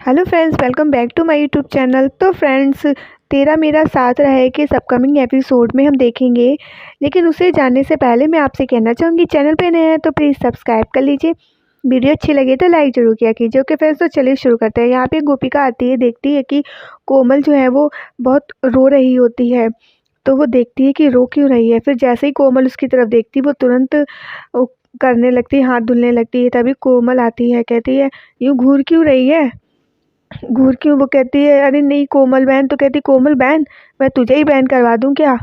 Hello friends, welcome back to my YouTube channel. तो friends, तेरा मेरा साथ रहे कि अपकमिंग एपिसोड में हम देखेंगे, लेकिन उसे जानने से पहले मैं आपसे कहना चाहूँगी, चैनल पे नए हैं तो प्लीज़ सब्सक्राइब कर लीजिए। वीडियो अच्छी लगे तो लाइक ज़रूर किया कीजिए। ओके फ्रेंड्स, तो चलिए शुरू करते हैं। यहाँ पे गोपिका आती है, देखती है कि कोमल जो है वो बहुत रो रही होती है। तो वो देखती है कि रो क्यों रही है। फिर जैसे ही कोमल उसकी तरफ देखती है, वो तुरंत करने लगती है, हाथ धुलने लगती है। तभी कोमल आती है, कहती है, यूँ घूर क्यों रही है, घूर क्यों? वो कहती है, अरे नहीं कोमल बहन। तो कहती, कोमल बहन, मैं तुझे ही बहन करवा दूं क्या,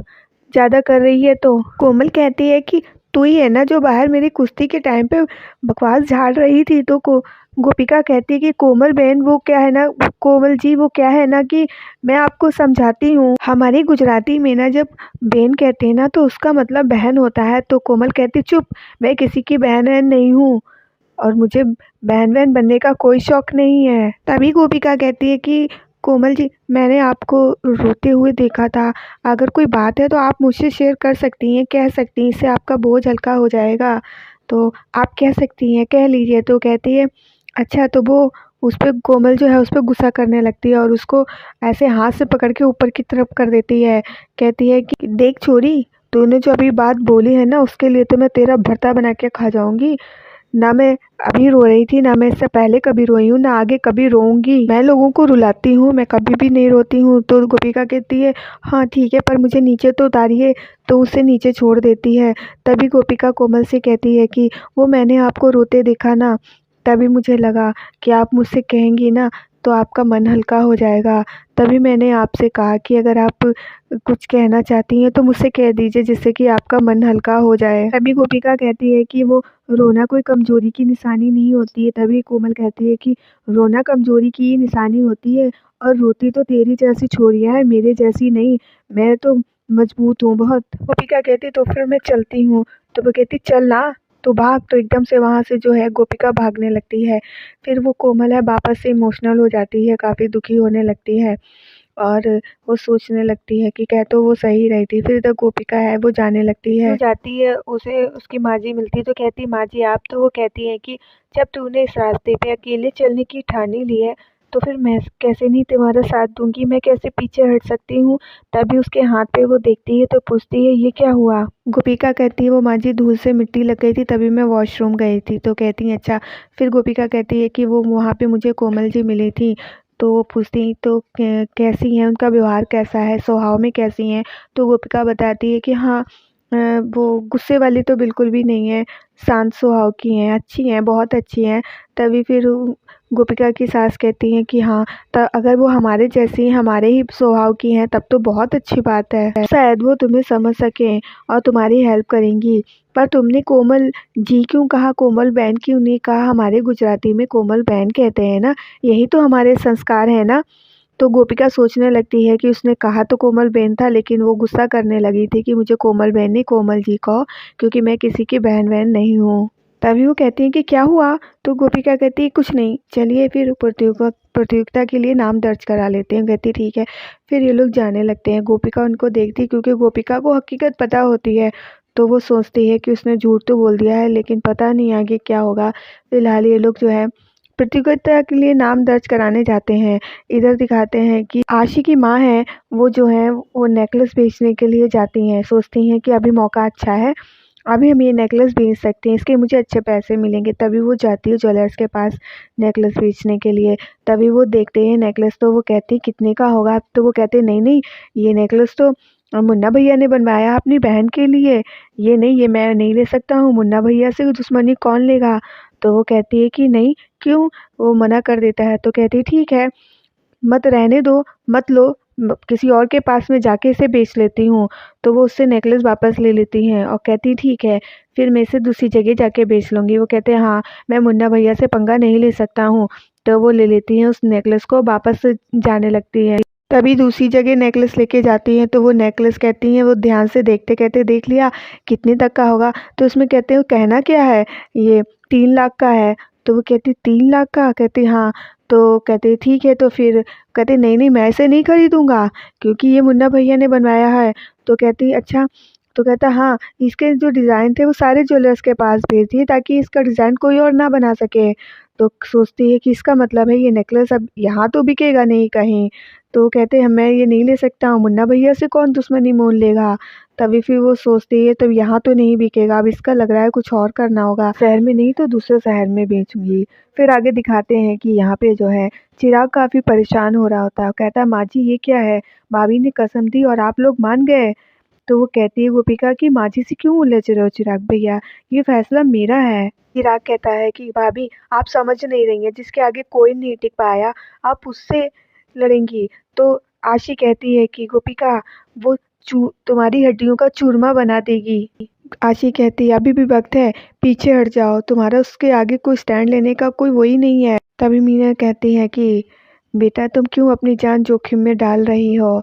ज़्यादा कर रही है तो। कोमल कहती है कि तू ही है ना जो बाहर मेरी कुश्ती के टाइम पे बकवास झाड़ रही थी। तो गोपिका कहती है कि कोमल बहन वो क्या है ना, कोमल जी वो क्या है ना कि मैं आपको समझाती हूँ। हमारी गुजराती में ना जब बहन कहते हैं ना तो उसका मतलब बहन होता है। तो कोमल कहती, चुप, मैं किसी की बहन वहन नहीं हूँ और मुझे बहन वहन बनने का कोई शौक नहीं है। तभी गोपिका कहती है कि कोमल जी, मैंने आपको रोते हुए देखा था। अगर कोई बात है तो आप मुझसे शेयर कर सकती हैं, कह सकती हैं, इससे आपका बोझ हल्का हो जाएगा। तो आप कह सकती हैं, कह लीजिए। तो कहती है, अच्छा। तो वो उस पर कोमल जो है उस पर गुस्सा करने लगती है और उसको ऐसे हाथ से पकड़ के ऊपर की तरफ कर देती है। कहती है कि देख छोरी, तूने जो अभी बात बोली है ना उसके लिए तो मैं तेरा भरता बना के खा जाऊंगी। ना मैं अभी रो रही थी, ना मैं इससे पहले कभी रोई हूँ, ना आगे कभी रोऊंगी। मैं लोगों को रुलाती हूँ, मैं कभी भी नहीं रोती हूँ। तो गोपिका कहती है, हाँ ठीक है, पर मुझे नीचे तो उतारिए। तो उसे नीचे छोड़ देती है। तभी गोपिका कोमल से कहती है कि वो मैंने आपको रोते देखा ना, तभी मुझे लगा कि आप मुझसे कहेंगी ना तो आपका मन हल्का हो जाएगा। तभी मैंने आपसे कहा कि अगर आप कुछ कहना चाहती हैं तो मुझसे कह दीजिए, जिससे कि आपका मन हल्का हो जाए। तभी गोपिका कहती है कि वो रोना कोई कमजोरी की निशानी नहीं होती है। तभी कोमल कहती है कि रोना कमजोरी की ही निशानी होती है, और रोती तो तेरी जैसी छोरियां है, मेरे जैसी नहीं। मैं तो मजबूत हूँ बहुत। गोपिका कहती, तो फिर मैं चलती हूँ। तो वो कहती, चल ना, तो भाग। तो एकदम से वहां से जो है गोपिका भागने लगती है। फिर वो कोमल है वापस से इमोशनल हो जाती है, काफी दुखी होने लगती है और वो सोचने लगती है कि कह तो वो सही रही थी। फिर इधर गोपिका है वो जाने लगती है, जाती है, उसे उसकी माँ जी मिलती है। तो कहती, माँ जी आप। तो वो कहती है कि जब तूने इस रास्ते पे अकेले चलने की ठानी ली है तो फिर मैं कैसे नहीं तुम्हारा साथ दूंगी, मैं कैसे पीछे हट सकती हूँ। तभी उसके हाथ पे वो देखती है तो पूछती है, ये क्या हुआ। गोपिका कहती है, वो माँ जी धूल से मिट्टी लग गई थी, तभी मैं वॉशरूम गई थी। तो कहती है, अच्छा। फिर गोपिका कहती है कि वो वहाँ पे मुझे कोमल जी मिली थी। तो वो पूछती, तो कैसी हैं, उनका व्यवहार कैसा है, स्वभाव में कैसी हैं। तो गोपिका बताती है कि हाँ, वो गुस्से वाली तो बिल्कुल भी नहीं है, शांत स्वभाव की हैं, अच्छी हैं, बहुत अच्छी हैं। तभी फिर गोपिका की सास कहती हैं कि हाँ, अगर वो हमारे जैसी हैं, हमारे ही स्वभाव की हैं, तब तो बहुत अच्छी बात है। शायद वो तुम्हें समझ सकें और तुम्हारी हेल्प करेंगी। पर तुमने कोमल जी क्यों कहा, कोमल बहन क्यों नहीं कहा? हमारे गुजराती में कोमल बहन कहते हैं ना, यही तो हमारे संस्कार है ना। तो गोपिका सोचने लगती है कि उसने कहा तो कोमल बहन था, लेकिन वो गुस्सा करने लगी थी कि मुझे कोमल बहन नहीं कोमल जी कहो, क्योंकि मैं किसी की बहन बहन नहीं हूँ। तभी वो कहती है कि क्या हुआ। तो गोपिका कहती है, कुछ नहीं, चलिए फिर प्रतियोगिता के लिए नाम दर्ज करा लेते हैं। कहती ठीक है। फिर ये लोग जाने लगते हैं। गोपिका उनको देखती, क्योंकि गोपिका को हकीकत पता होती है। तो वो सोचती है कि उसने झूठ तो बोल दिया है, लेकिन पता नहीं आगे क्या होगा। फिलहाल ये लोग जो है प्रतियोगिता के लिए नाम दर्ज कराने जाते हैं। इधर दिखाते हैं कि आशी की माँ है, वो जो है वो नेकलेस बेचने के लिए जाती हैं। सोचती हैं कि अभी मौका अच्छा है, अभी हम ये नेकलेस बेच सकते हैं, इसके मुझे अच्छे पैसे मिलेंगे। तभी वो जाती है ज्वेलर्स के पास नेकलेस बेचने के लिए। तभी वो देखते हैं नेकलेस, तो वो कहती है कितने का होगा। तो वो कहते हैं, नहीं नहीं, ये नेकलेस तो मुन्ना भैया ने बनवाया अपनी बहन के लिए, ये नहीं, ये मैं नहीं ले सकता हूँ, मुन्ना भैया से दुश्मनी कौन लेगा। तो वो कहती है कि नहीं, क्यों? वो मना कर देता है। तो कहती है, ठीक है, मत रहने दो, मत लो, किसी और के पास में जाके इसे बेच लेती हूँ। तो वो उससे नेकलेस वापस ले लेती हैं और कहती ठीक है, फिर मैं इसे दूसरी जगह जाके बेच लूँगी। वो कहते हैं, हाँ, मैं मुन्ना भैया से पंगा नहीं ले सकता हूँ। तो वो ले लेती हैं उस नेकलेस को, वापस जाने लगती है। तभी दूसरी जगह नेकलेस लेके जाती हैं। तो वो नेकलेस कहती हैं, वो ध्यान से देखते कहते, देख लिया कितने तक का होगा। तो उसमें कहते हैं, कहना क्या है, ये 3 लाख का है। तो वो कहती 3 लाख का, कहती हाँ। तो कहते ठीक है। तो फिर कहते नहीं नहीं, मैं इसे नहीं खरीदूंगा, क्योंकि ये मुन्ना भैया ने बनवाया है। तो कहती अच्छा। तो कहता हाँ, इसके जो डिज़ाइन थे वो सारे ज्वेलर्स के पास भेज दिए, ताकि इसका डिज़ाइन कोई और ना बना सके। तो सोचती है कि इसका मतलब है ये नेकलेस अब यहाँ तो बिकेगा नहीं कहीं। तो कहते हैं मैं ये नहीं ले सकता हूँ, मुन्ना भैया से कौन दुश्मनी मोल लेगा। तभी फिर वो सोचती है तो यहाँ तो नहीं बिकेगा, अब इसका लग रहा है कुछ और करना होगा, शहर में नहीं तो दूसरे शहर में बेचूंगी। फिर आगे दिखाते हैं कि यहाँ पे जो है चिराग काफ़ी परेशान हो रहा होता है। कहता है माँ जी ये क्या है, भाभी ने कसम दी और आप लोग मान गए। तो वो कहती है गोपिका कि माँ जी से क्यों उलझ रहे हो चिराग भैया, ये फैसला मेरा है। चिराग कहता है कि भाभी आप समझ नहीं रही हैं, जिसके आगे कोई नहीं टिक पाया आप उससे लड़ेंगी। तो आशी कहती है कि गोपिका वो तुम्हारी हड्डियों का चूरमा बना देगी। आशी कहती है अभी भी वक्त है, पीछे हट जाओ, तुम्हारा उसके आगे कोई स्टैंड लेने का कोई वही नहीं है। तभी मीना कहती है कि बेटा तुम क्यों अपनी जान जोखिम में डाल रही हो।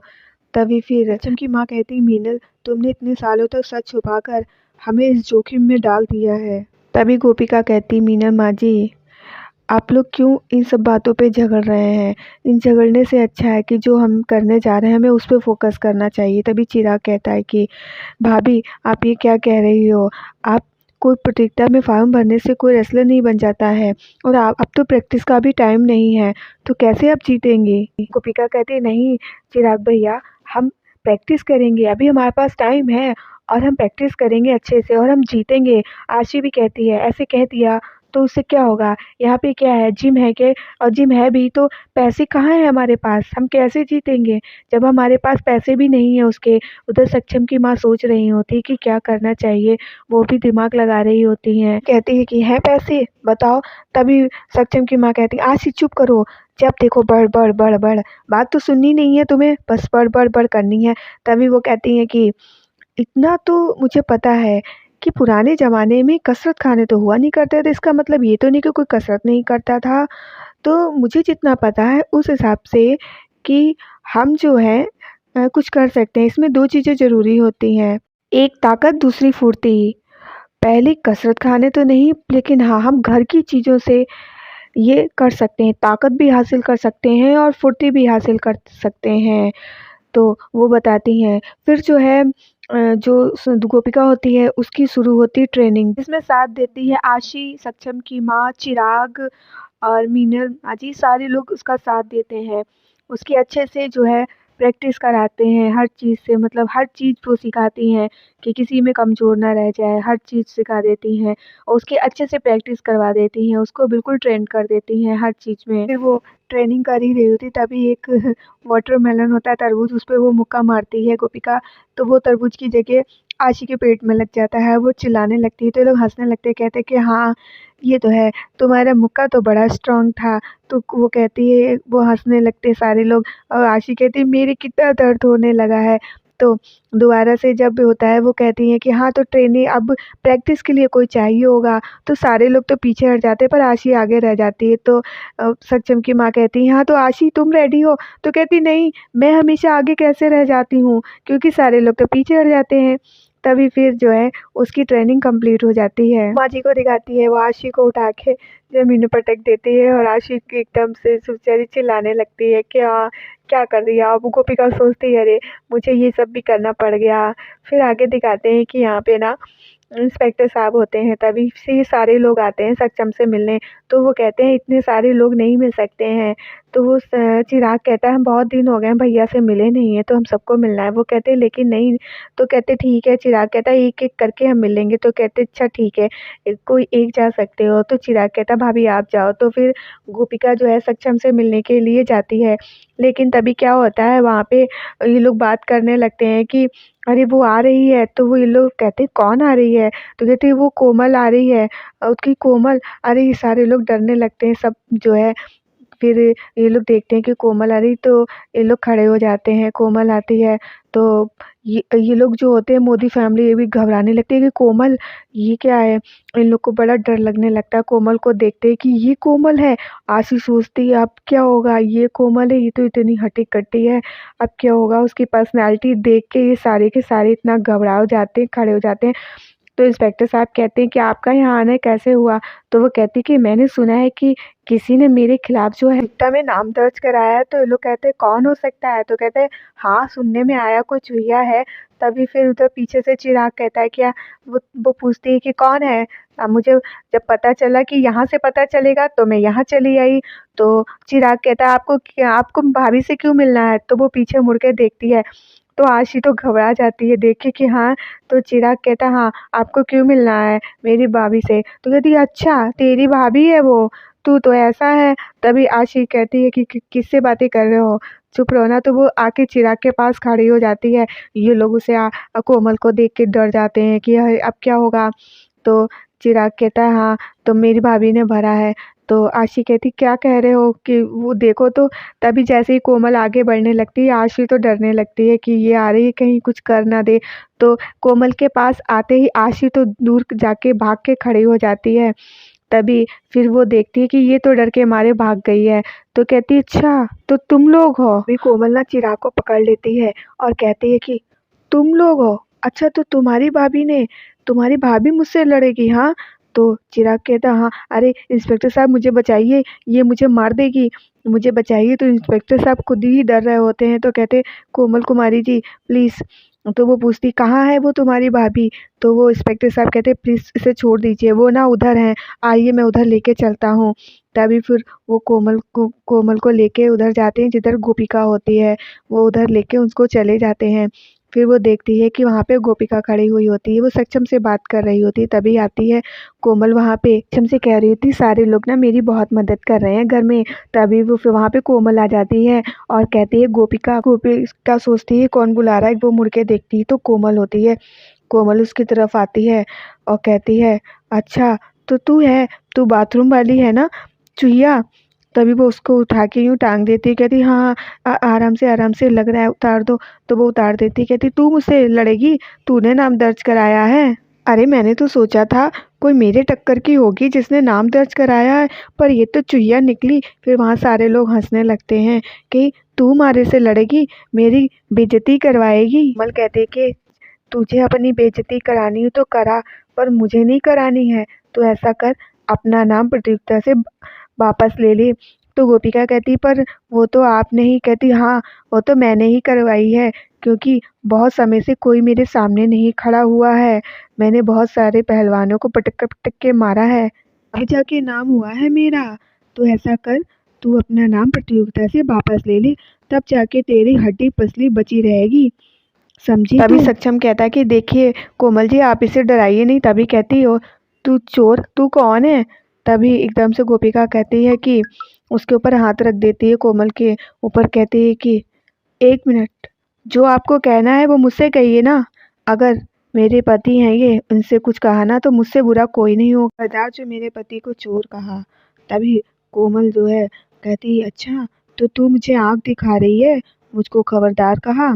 तभी फिर सक्षम की माँ कहती मीनल तुमने इतने सालों तक सच छुपाकर हमें इस जोखिम में डाल दिया है। तभी गोपिका कहती मीनल माँ जी आप लोग क्यों इन सब बातों पे झगड़ रहे हैं, इन झगड़ने से अच्छा है कि जो हम करने जा रहे हैं हमें उस पर फोकस करना चाहिए। तभी चिराग कहता है कि भाभी आप ये क्या कह रही हो, आप कोई प्रतियोगिता में फॉर्म भरने से कोई रेसलर नहीं बन जाता है, और आप अब तो प्रैक्टिस का भी टाइम नहीं है, तो कैसे आप जीतेंगे। गोपिका कहती नहीं चिराग भैया हम प्रैक्टिस करेंगे, अभी हमारे पास टाइम है और हम प्रैक्टिस करेंगे अच्छे से और हम जीतेंगे। आशी भी कहती है ऐसे कह दिया तो उससे क्या होगा, यहाँ पे क्या है जिम है क्या, और जिम है भी तो पैसे कहाँ हैं हमारे पास, हम कैसे जीतेंगे जब हमारे पास पैसे भी नहीं है उसके। उधर सक्षम की माँ सोच रही होती कि क्या करना चाहिए, वो भी दिमाग लगा रही होती हैं। कहती है कि है पैसे बताओ। तभी सक्षम की माँ कहती है आशी चुप करो, जब देखो बढ़ बढ़ बढ़ बढ़, बात तो सुननी नहीं है तुम्हें, बस बढ़ बढ़ बढ़ करनी है। तभी वो कहती हैं कि इतना तो मुझे पता है कि पुराने ज़माने में कसरत खाने तो हुआ नहीं करते थे, इसका मतलब ये तो नहीं कि कोई कसरत नहीं करता था। तो मुझे जितना पता है उस हिसाब से कि हम जो है कुछ कर सकते हैं। इसमें 2 चीज़ें ज़रूरी होती हैं, एक ताकत दूसरी फुर्ती। पहले कसरत खाने तो नहीं, लेकिन हाँ, हम घर की चीज़ों से ये कर सकते हैं, ताकत भी हासिल कर सकते हैं और फुर्ती भी हासिल कर सकते हैं। तो वो बताती हैं। फिर जो है जो गोपिका होती है उसकी शुरू होती है ट्रेनिंग, जिसमें साथ देती है आशी, सक्षम की माँ, चिराग और मीनल माजी, सारे लोग उसका साथ देते हैं। उसकी अच्छे से जो है प्रैक्टिस कराते हैं हर चीज़ से, मतलब हर चीज़ वो सिखाती हैं कि किसी में कमज़ोर ना रह जाए, हर चीज़ सिखा देती हैं और उसकी अच्छे से प्रैक्टिस करवा देती हैं, उसको बिल्कुल ट्रेन कर देती हैं हर चीज़ में। फिर वो ट्रेनिंग कर ही रही होती तभी एक वाटरमेलन होता है तरबूज, उस पे वो मुक्का मारती है गोपिका, तो वो तरबूज की जगह आशी के पेट में लग जाता है। वो चिल्लाने लगती है तो ये लोग हँसने लगते हैं, कहते हैं कि हाँ, ये तो है, तुम्हारा मुक्का तो बड़ा स्ट्रॉन्ग था। तो वो कहती है, वो हँसने लगते हैं सारे लोग और आशी कहती है मेरे कितना दर्द होने लगा है। तो दोबारा से जब भी होता है वो कहती हैं कि हाँ, तो ट्रेनिंग अब प्रैक्टिस के लिए कोई चाहिए होगा, तो सारे लोग तो पीछे हट जाते हैं पर आशी आगे रह जाती है। तो सक्षम की माँ कहती है हाँ, तो आशी तुम रेडी हो? तो कहती नहीं, मैं हमेशा आगे कैसे रह जाती हूँ, क्योंकि सारे लोग तो पीछे हट जाते हैं। तभी फिर जो है उसकी ट्रेनिंग कंप्लीट हो जाती है। माँ जी को दिखाती है, वो आशी को उठा के ज़मीन में पटक देती है और आशी एकदम से बेचारी चिल्लाने लगती है कि हाँ, क्या कर रही है आप? गोपिका सोचती है अरे मुझे ये सब भी करना पड़ गया। फिर आगे दिखाते हैं कि यहाँ पे ना इंस्पेक्टर साहब होते हैं, तभी से सारे लोग आते हैं सक्षम से मिलने। तो वो कहते हैं इतने सारे लोग नहीं मिल सकते हैं। तो वो चिराग कहता है हम बहुत दिन हो गए हैं भैया से मिले नहीं हैं, तो हम सबको मिलना है। वो कहते हैं लेकिन नहीं। तो कहते ठीक है। चिराग कहता है एक एक करके हम मिलेंगे। तो कहते अच्छा ठीक है, कोई एक जा सकते हो। तो चिराग कहता भाभी आप जाओ। तो फिर गोपिका जो है सक्षम से मिलने के लिए जाती है, लेकिन तभी क्या होता है वहाँ पे ये लोग बात करने लगते हैं कि अरे वो आ रही है। तो वो ये लोग कहते हैं कौन आ रही है? तो कहते हैं वो कोमल आ रही है। उसकी कोमल, अरे ये सारे लोग डरने लगते हैं सब जो है। फिर ये लोग देखते हैं कि कोमल आ रही, तो ये लोग खड़े हो जाते हैं। कोमल आती है तो ये लोग जो होते हैं मोदी फैमिली, ये भी घबराने लगती है कि कोमल ये क्या है। इन लोग को बड़ा डर लगने लगता है कोमल को देखते हैं कि ये कोमल है। आशी सोचती है अब क्या होगा, ये कोमल है, ये तो इतनी हट्टी-कट्टी है, अब क्या होगा। उसकी पर्सनैलिटी देख के ये सारे के सारे इतना घबरा जाते हैं, खड़े हो जाते हैं। तो इंस्पेक्टर साहब कहते हैं कि आपका यहाँ आना कैसे हुआ? तो वो कहती है कि मैंने सुना है कि किसी ने मेरे खिलाफ जो है हिट्टा में नाम दर्ज कराया है। तो ये लोग कहते हैं कौन हो सकता है? तो कहते हैं हाँ, सुनने में आया कोई चूहिया है। तभी फिर उधर पीछे से चिराग कहता है क्या, वो पूछती है कि कौन है। मुझे जब पता चला कि यहाँ से पता चलेगा तो मैं यहाँ चली आई। तो चिराग कहता है आपको भाभी से क्यों मिलना है। तो वो पीछे मुड़ के देखती है तो आशी तो घबरा जाती है देख के कि हाँ। तो चिराग कहता है हाँ आपको क्यों मिलना है मेरी भाभी से। तो कहती है अच्छा तेरी भाभी है वो, तू तो ऐसा है। तभी आशी कहती है कि किससे बातें कर रहे हो, चुप रहो ना। तो वो आके चिराग के पास खड़ी हो जाती है। ये लोग उसे कोमल को देख के डर जाते हैं कि अब क्या होगा। तो चिराग कहता है हाँ तो मेरी भाभी ने भरा है। तो आशी कहती क्या कह रहे हो कि वो देखो तो। तभी जैसे ही कोमल आगे बढ़ने लगती है आशी तो डरने लगती है कि ये आ रही है कहीं कुछ कर ना दे। तो कोमल के पास आते ही आशी तो दूर जाके भाग के खड़ी हो जाती है। तभी फिर वो देखती है कि ये तो डर के मारे भाग गई है। तो कहती है अच्छा तो तुम लोग हो। अभी कोमल ना चिराग को पकड़ लेती है और कहती है कि तुम लोग हो, अच्छा तो तुम्हारी भाभी मुझसे लड़ेगी हाँ। तो चिराग कहता हाँ अरे इंस्पेक्टर साहब मुझे बचाइए, ये मुझे मार देगी, मुझे बचाइए। तो इंस्पेक्टर साहब खुद ही डर रहे होते हैं। तो कहते कोमल कुमारी जी प्लीज़। तो वो पूछती कहाँ है वो तुम्हारी भाभी। तो वो इंस्पेक्टर साहब कहते प्लीज़ इसे छोड़ दीजिए, वो ना उधर हैं, आइए मैं उधर लेके चलता हूँ। तभी फिर वो कोमल को लेके उधर जाते हैं जिधर गोपिका होती है। वो उधर लेके उसको चले जाते हैं। फिर वो देखती है कि वहाँ पे गोपिका खड़ी हुई होती है, वो सक्षम से बात कर रही होती है। तभी आती है कोमल वहाँ पे, सक्षम से कह रही थी सारे लोग ना मेरी बहुत मदद कर रहे हैं घर में। तभी वो फिर वहाँ पे कोमल आ जाती है और कहती है गोपिका सोचती है कौन बुला रहा है। वो मुड़ के देखती है तो कोमल होती है। कोमल उसकी तरफ आती है और कहती है अच्छा तो तू बाथरूम वाली है ना चुहिया। तभी वो उसको उठा के यूँ टांग देती है, कहती हाँ आराम से लग रहा है उतार दो। तो वो उतार देती है, कहती तू मुझसे लड़ेगी, तूने नाम दर्ज कराया है। अरे मैंने तो सोचा था कोई मेरे टक्कर की होगी जिसने नाम दर्ज कराया है, पर ये तो चुहिया निकली। फिर वहाँ सारे लोग हंसने लगते हैं कि तू हमारे से लड़ेगी, मेरी बेइज्जती करवाएगी। कमल कहते कि तुझे अपनी बेइज्जती करानी हो तो करा, पर मुझे नहीं करानी है। तो ऐसा कर अपना नाम प्रतियोगिता से वापस ले ले। तो गोपिका कहती पर वो तो आपने ही। कहती हाँ वो तो मैंने ही करवाई है, क्योंकि बहुत समय से कोई मेरे सामने नहीं खड़ा हुआ है। मैंने बहुत सारे पहलवानों को पटक पटक के मारा है, अब जाके नाम हुआ है मेरा। तो ऐसा कर तू अपना नाम प्रतियोगिता से वापस ले ले, तब जाके तेरी हड्डी पसली बची रहेगी, समझी। तभी सक्षम कहता है कि देखिए कोमल जी आप इसे डराइए नहीं। तभी कहती हो तू चोर, तू कौन है। तभी एकदम से गोपिका कहती है कि उसके ऊपर हाथ रख देती है कोमल के ऊपर, कहती है कि एक मिनट, जो आपको कहना है वो मुझसे कहिए ना। अगर मेरे पति हैं ये, उनसे कुछ कहा ना तो मुझसे बुरा कोई नहीं होगा। बता जो मेरे पति को चोर कहा। तभी कोमल जो है कहती अच्छा तो तू मुझे आँख दिखा रही है, मुझको खबरदार कहा।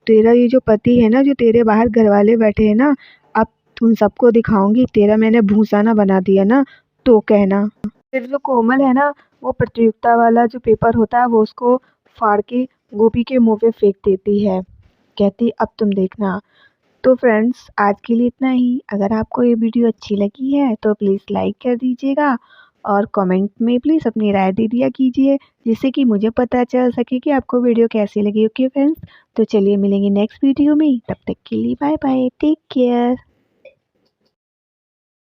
तेरा ये जो पति है ना, जो तेरे बाहर घर वाले बैठे हैं ना, अब उन सबको दिखाऊंगी तेरा मैंने भूसा ना बना दिया ना तो कहना। फिर जो कोमल है ना, वो प्रतियोगिता वाला जो पेपर होता है वो उसको फाड़ के गोपी के मुंह पे फेंक देती है, कहती अब तुम देखना। तो फ्रेंड्स आज के लिए इतना ही। अगर आपको ये वीडियो अच्छी लगी है तो प्लीज़ लाइक कर दीजिएगा और कमेंट में प्लीज़ अपनी राय दे दिया कीजिए, जिससे कि मुझे पता चल सके कि आपको वीडियो कैसी लगी। ओके फ्रेंड्स, तो चलिए मिलेंगे नेक्स्ट वीडियो में, तब तक के लिए बाय बाय, टेक केयर।